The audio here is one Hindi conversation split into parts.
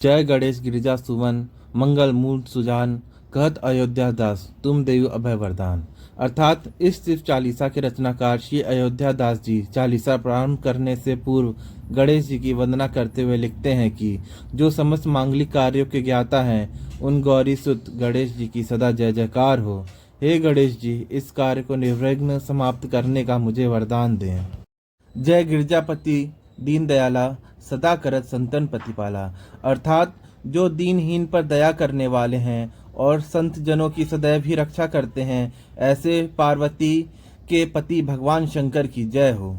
जय गणेश गिरिजा सुवन मंगल मूल सुजान कहत अयोध्या दास तुम देव अभय वरदान। अर्थात इस शिव चालीसा के रचनाकार श्री अयोध्या दास जी चालीसा प्रारंभ करने से पूर्व गणेश जी की वंदना करते हुए लिखते हैं कि जो समस्त मांगलिक कार्यों के ज्ञाता हैं उन गौरी सुत गणेश जी की सदा जय जयकार हो। हे गणेश जी, इस कार्य को निर्विघ्न समाप्त करने का मुझे वरदान दें। जय गिरजापति दीन दयाला सदा करत संतन प्रतिपाला। अर्थात जो दीनहीन पर दया करने वाले हैं और संत जनों की सदैव ही रक्षा करते हैं, ऐसे पार्वती के पति भगवान शंकर की जय हो।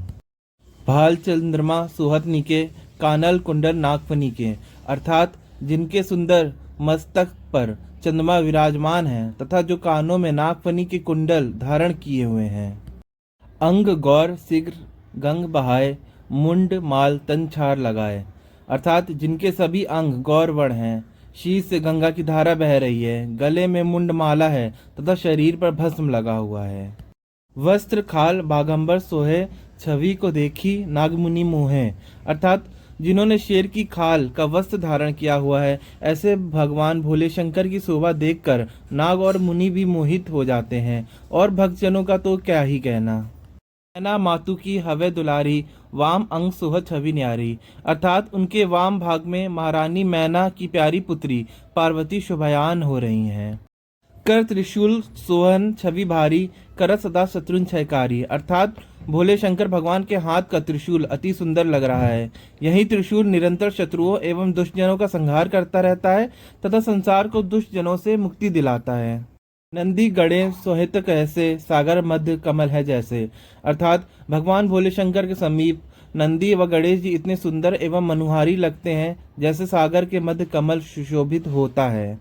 भाल चंद्रमा सुहतनी के कानल कुंडल नागफनी के। अर्थात जिनके सुंदर मस्तक पर चंद्रमा विराजमान है तथा जो कानों में नागफनी के कुंडल धारण किए हुए हैं। अंग गौर शीघ्र गंग बहाए मुंड माल तन छार लगाए। अर्थात जिनके सभी अंग गौर वर्ण हैं, शीश से गंगा की धारा बह रही है, गले में मुंड माला है तथा शरीर पर भस्म लगा हुआ है। वस्त्र खाल बागंबर सोहे छवि को देखी नागमुनि मोहे। अर्थात जिन्होंने शेर की खाल का वस्त्र धारण किया हुआ है, ऐसे भगवान भोले शंकर की शोभा देखकर नाग और मुनि भी मोहित हो जाते हैं और भक्तजनों का तो क्या ही कहना। मैना मातु की हवे दुलारी वाम अंग सुह छवि न्यारी। अर्थात उनके वाम भाग में महारानी मैना की प्यारी पुत्री पार्वती शोभायान हो रही हैं। कर त्रिशूल सोहन छवि भारी करत सदा शत्रुन क्षयकारी। अर्थात भोले शंकर भगवान के हाथ का त्रिशूल अति सुंदर लग रहा है। यही त्रिशूल निरंतर शत्रुओं एवं दुष्टजनों का संहार करता रहता है तथा संसार को दुष्टजनों से मुक्ति दिलाता है। नंदी गणे सोहित कैसे सागर मध्य कमल है जैसे। अर्थात भगवान भोले शंकर के समीप नंदी व गणेश जी इतने सुंदर एवं मनोहारी लगते हैं जैसे सागर के मध्य कमल सुशोभित होता है।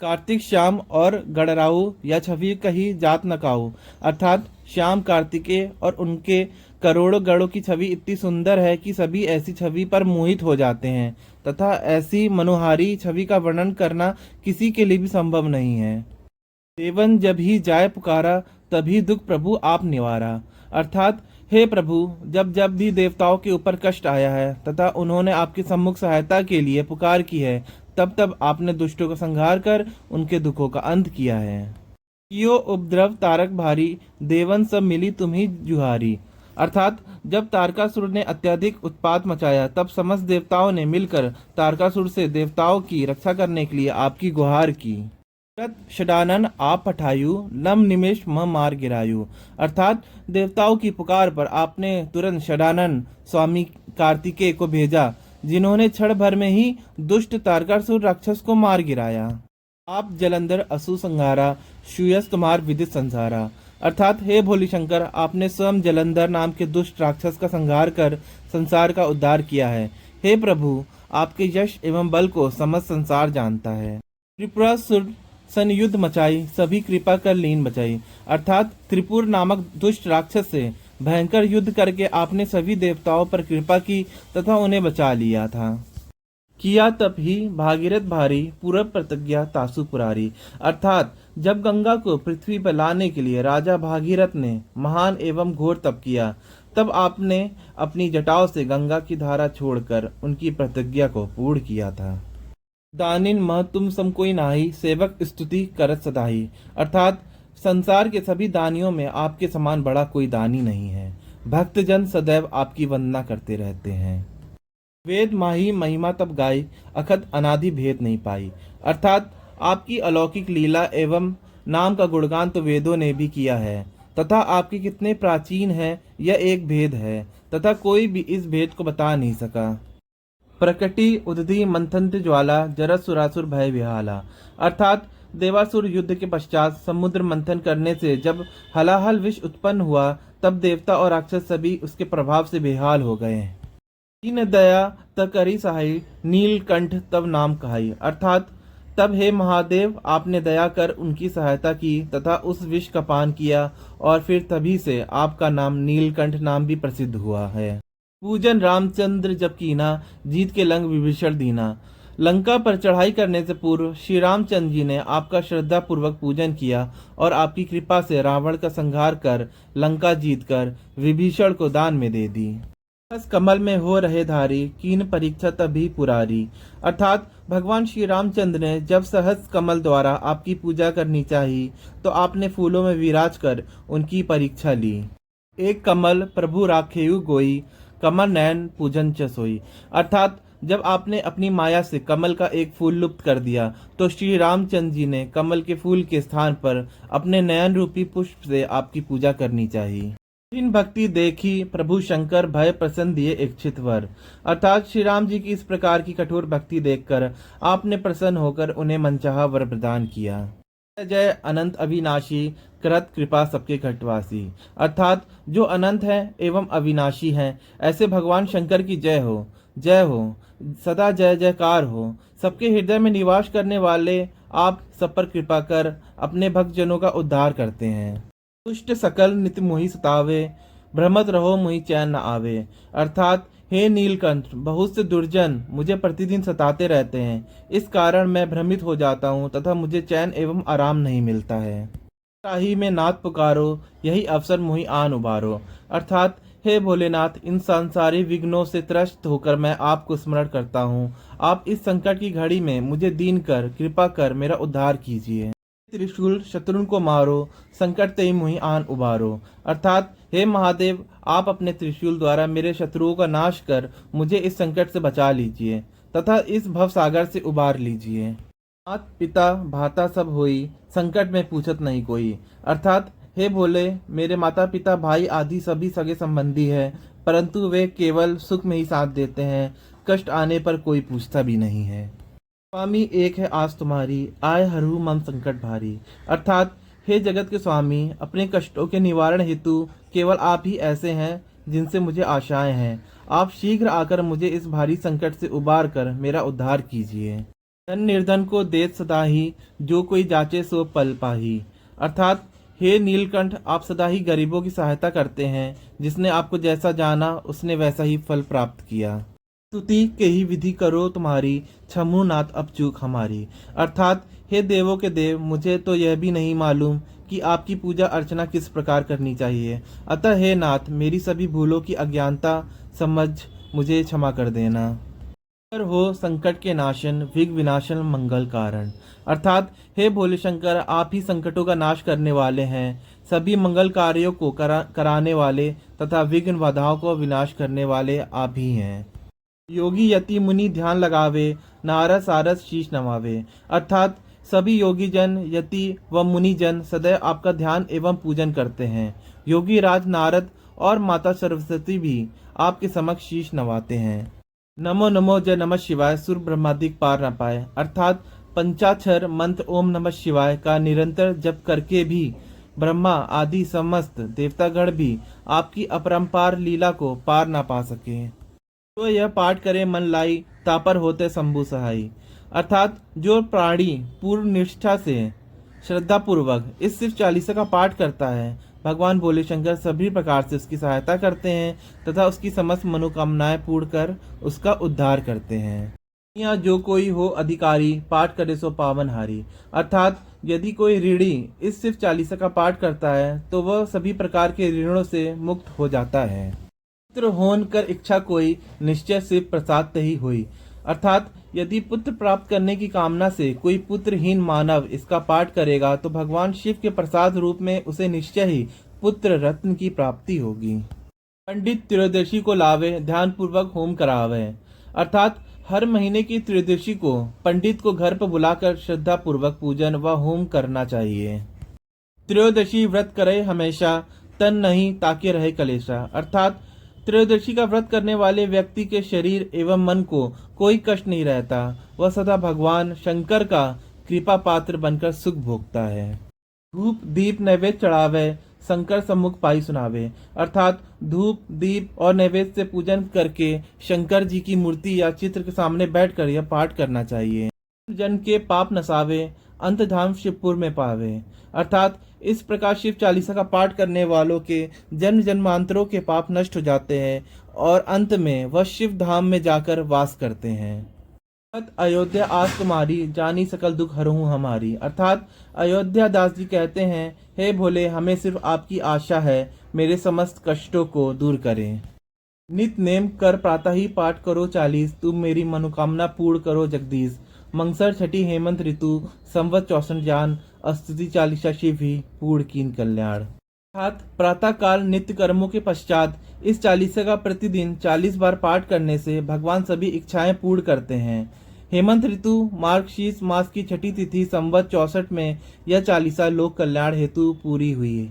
कार्तिक श्याम और गणराऊ या छवि कही जात नकाऊ। अर्थात श्याम कार्तिकेय और उनके करोड़ों गणों की छवि इतनी सुंदर है कि सभी ऐसी छवि पर मोहित हो जाते हैं तथा ऐसी मनोहारी छवि का वर्णन करना किसी के लिए भी संभव नहीं है। देवन जब ही जाय पुकारा तभी दुख प्रभु आप निवारा। अर्थात हे प्रभु, जब जब भी देवताओं के ऊपर कष्ट आया है तथा उन्होंने आपकी सम्मुख सहायता के लिए पुकार की है, तब तब आपने दुष्टों का संहार कर उनके दुखों का अंत किया है। यो उपद्रव तारक भारी देवन सब मिली तुम्ही जुहारी। अर्थात जब तारकासुर ने अत्यधिक उत्पात मचाया तब समस्त देवताओं ने मिलकर तारकासुर से देवताओं की रक्षा करने के लिए आपकी गुहार की। षडानन आप पठायु नम निमेश म मार गिरायु। अर्थात देवताओं की पुकार पर आपने तुरंत षडानन स्वामी कार्तिकेय को भेजा, जिन्होंने क्षण भर में ही दुष्ट तारकासुर राक्षस को मार गिराया। आप जलंधर असु संहारा शूयस तुम्हार विदित संसारा। अर्थात हे भोले शंकर, आपने स्वयं जलंधर नाम के दुष्ट राक्षस का संहार कर संसार का उद्धार किया है। हे प्रभु, आपके यश एवं बल को समस्त संसार जानता है। त्रिपुरासुर सन युद्ध मचाई सभी कृपा कर लीन बचाई। अर्थात त्रिपुर नामक दुष्ट राक्षस से भयंकर युद्ध करके आपने सभी देवताओं पर कृपा की तथा उन्हें बचा लिया था। किया तप ही भागीरथ भारी पूर्व प्रतिज्ञा तासु पुरारी। अर्थात जब गंगा को पृथ्वी पर लाने के लिए राजा भागीरथ ने महान एवं घोर तप किया, तब आपने अपनी जटाओं से गंगा की धारा छोड़कर उनकी प्रतिज्ञा को पूर्ण किया था। दानिन मह तुम सम कोई नाही सेवक स्तुति करत सदाही। अर्थात संसार के सभी दानियों में आपके समान बड़ा कोई दानी नहीं है। भक्तजन सदैव आपकी वंदना करते रहते हैं। वेद माही महिमा तब गाई अखत अनादि भेद नहीं पाई। अर्थात आपकी अलौकिक लीला एवं नाम का गुणगान तो वेदों ने भी किया है तथा आपके कितने प्राचीन है यह एक भेद है तथा कोई भी इस भेद को बता नहीं सका। प्रकटी उदधि मंथन ज्वाला जरत सुरासुर भय विहाला। अर्थात देवासुर युद्ध के पश्चात समुद्र मंथन करने से जब हलाहल विष उत्पन्न हुआ, तब देवता और राक्षस सभी उसके प्रभाव से बेहाल हो गए। दीन दया तकरी सहाय नीलकंठ तब नाम कहाई। अर्थात तब हे महादेव, आपने दया कर उनकी सहायता की तथा उस विष का पान किया और फिर तभी से आपका नाम नीलकंठ नाम भी प्रसिद्ध हुआ है। पूजन रामचंद्र जब कीना जीत के लंग विभीषण दीना। लंका पर चढ़ाई करने से पूर्व श्री रामचंद्र जी ने आपका श्रद्धा पूर्वक पूजन किया और आपकी कृपा से रावण का संहार कर लंका जीतकर विभीषण को दान में दे दी। बस कमल में हो रहे धारी, कीन परीक्षा तभी पुरारी। अर्थात भगवान श्री रामचंद्र ने जब सहज कमल द्वारा आपकी पूजा करनी चाहिए, तो आपने फूलों में विराज कर उनकी परीक्षा ली। एक कमल प्रभु राखेउ गोई, कमल नयन पूजन च सोई। अर्थात जब आपने अपनी माया से कमल का एक फूल लुप्त कर दिया, तो श्री रामचंद्र जी ने कमल के फूल के स्थान पर अपने नयन रूपी पुष्प से आपकी पूजा करनी चाहिए। इन भक्ति देखी प्रभु शंकर भय प्रसन्न दिए इच्छित वर। अर्थात श्री राम जी की इस प्रकार की कठोर भक्ति देखकर आपने प्रसन्न होकर उन्हें मनचाहा वर प्रदान किया। जय जय अनंत अविनाशी, कृत कृपा सबके घटवासी। अर्थात जो अनंत है एवं अविनाशी हैं, ऐसे भगवान शंकर की जय हो, जय हो, सदा जय जयकार हो। सबके हृदय में निवास करने वाले आप सब पर कृपा कर अपने भक्तजनों का उद्धार करते हैं। दुष्ट सकल नित मोहि सतावे, भ्रमत रहो मोहि चैन न आवे। अर्थात हे नीलकंठ, बहुत से दुर्जन मुझे प्रतिदिन सताते रहते हैं, इस कारण मैं भ्रमित हो जाता हूँ तथा मुझे चैन एवं आराम नहीं मिलता है। राही में नाथ पुकारो, यही अवसर मोहि आन उबारो। अर्थात हे भोलेनाथ, इन सांसारिक विघ्नों से त्रस्त होकर मैं आपको स्मरण करता हूँ। आप इस संकट की घड़ी में मुझे दीन कर कृपा कर मेरा उद्धार कीजिए। त्रिशूल शत्रुन को मारो, संकट ते मुहि आन उबारो। अर्थात हे महादेव, आप अपने त्रिशूल द्वारा मेरे शत्रुओं का नाश कर मुझे इस संकट से बचा लीजिए तथा इस भव सागर से उबार लीजिए। मात पिता भाता सब होई, संकट में पूछत नहीं कोई। अर्थात हे भोले, मेरे माता पिता भाई आदि सभी सगे संबंधी है, परंतु वे केवल सुख में ही साथ देते हैं, कष्ट आने पर कोई पूछता भी नहीं है। स्वामी एक है आस तुम्हारी, आय हरू मम संकट भारी। अर्थात हे जगत के स्वामी, अपने कष्टों के निवारण हेतु केवल आप ही ऐसे हैं जिनसे मुझे आशाएं हैं। आप शीघ्र आकर मुझे इस भारी संकट से उबार कर मेरा उद्धार कीजिए। धन निर्धन को देत सदा ही, जो कोई जाचे सो पल पाही। अर्थात हे नीलकंठ, आप सदा ही गरीबों की सहायता करते हैं, जिसने आपको जैसा जाना उसने वैसा ही फल प्राप्त किया। स्तुति के ही विधि करो तुम्हारी, क्षमु नाथ अब चूक हमारी। अर्थात हे देवों के देव, मुझे तो यह भी नहीं मालूम कि आपकी पूजा अर्चना किस प्रकार करनी चाहिए, अतः हे नाथ, मेरी सभी भूलों की अज्ञानता समझ मुझे क्षमा कर देना। पर हो संकट के नाशन, विघ्न विनाशन मंगल कारण। अर्थात हे भोले शंकर, आप ही संकटों का नाश करने वाले हैं, सभी मंगल कार्यों को कराने वाले तथा विघ्न बाधाओं को विनाश करने वाले आप ही हैं। योगी यति मुनि ध्यान लगावे, नारद सारस शीश नवावे। अर्थात सभी योगी जन, यति व मुनि जन सदैव आपका ध्यान एवं पूजन करते हैं। योगी राज नारद और माता सरस्वती भी आपके समक्ष शीश नवाते हैं। नमो नमो जय नमः शिवाय, सुर ब्रह्मादिक पार न पाए। अर्थात पंचाक्षर मंत्र ओम नमः शिवाय का निरंतर जप करके भी ब्रह्मा आदि समस्त देवतागण भी आपकी अपरंपार लीला को पार ना पा सके। तो यह पाठ करे मन लाई, तापर होते शंभु सहाई। अर्थात जो प्राणी पूर्ण निष्ठा से श्रद्धा पूर्वक इस शिव चालीसा का पाठ करता है, भगवान भोले शंकर सभी प्रकार से उसकी सहायता करते हैं तथा उसकी समस्त मनोकामनाएं पूर्ण कर उसका उद्धार करते हैं। या जो कोई हो अधिकारी, पाठ करे सो पावन हारी। अर्थात यदि कोई ऋणी इस शिव चालीसा का पाठ करता है, तो वह सभी प्रकार के ऋणों से मुक्त हो जाता है। पुत्र होन कर इच्छा कोई, निश्चय शिव प्रसाद तही हुई। अर्थात यदि पुत्र प्राप्त करने की कामना से कोई पुत्रहीन मानव इसका पाठ करेगा, तो भगवान शिव के प्रसाद रूप में उसे निश्चय ही पुत्र रत्न की प्राप्ति होगी। पंडित त्रयोदशी को लावे, ध्यान पूर्वक होम करावे। अर्थात हर महीने की त्रयोदशी को पंडित को घर पर बुलाकर श्रद्धा पूर्वक पूजन व होम करना चाहिए। त्रयोदशी व्रत करे हमेशा, तन नहीं ताकि रहे कलेशा। अर्थात त्रयोदशी का व्रत करने वाले व्यक्ति के शरीर एवं मन को कोई कष्ट नहीं रहता, वह सदा भगवान शंकर का कृपा पात्र बनकर सुख भोगता है। धूप दीप नैवेद्य चढ़ावे, शंकर सम्मुख पाई सुनावे। अर्थात धूप दीप और नैवेद्य से पूजन करके शंकर जी की मूर्ति या चित्र के सामने बैठकर यह पाठ करना चाहिए। जन के पाप नसावे, अंत धाम शिवपुर में पावे। अर्थात इस प्रकार शिव चालीसा का पाठ करने वालों के जन्म जन्मांतरों के पाप नष्ट हो जाते हैं और अंत में वह शिव धाम में जाकर वास करते हैं। अयोध्या आस तुम्हारी, जानी सकल दुख हरहूं हमारी। अर्थात अयोध्या दास जी कहते हैं, हे भोले, हमें सिर्फ आपकी आशा है, मेरे समस्त कष्टों को दूर करें। नित नेम कर प्रातः ही पाठ करो 40, तुम मेरी मनोकामना पूर्ण करो जगदीश। मंगसर छठी हेमंत ऋतु संवत 64 जान, स्तुति चालीसा शिव ही पूर्ण कीन कल्याण। अर्थात प्रातः काल नित्य कर्मों के पश्चात इस चालीसा का प्रतिदिन 40 बार पाठ करने से भगवान सभी इच्छाएं पूर्ण करते हैं। हेमंत ऋतु मार्गशीर्ष मास की छठी तिथि संवत 64 में यह चालीसा लोक कल्याण हेतु पूरी हुई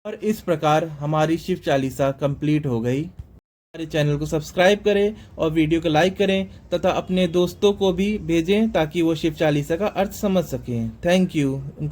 और इस प्रकार हमारी शिव चालीसा कंप्लीट हो गई। हमारे चैनल को सब्सक्राइब करें और वीडियो को लाइक करें तथा अपने दोस्तों को भी भेजें ताकि वो शिव चालीसा का अर्थ समझ सकें। Thank you.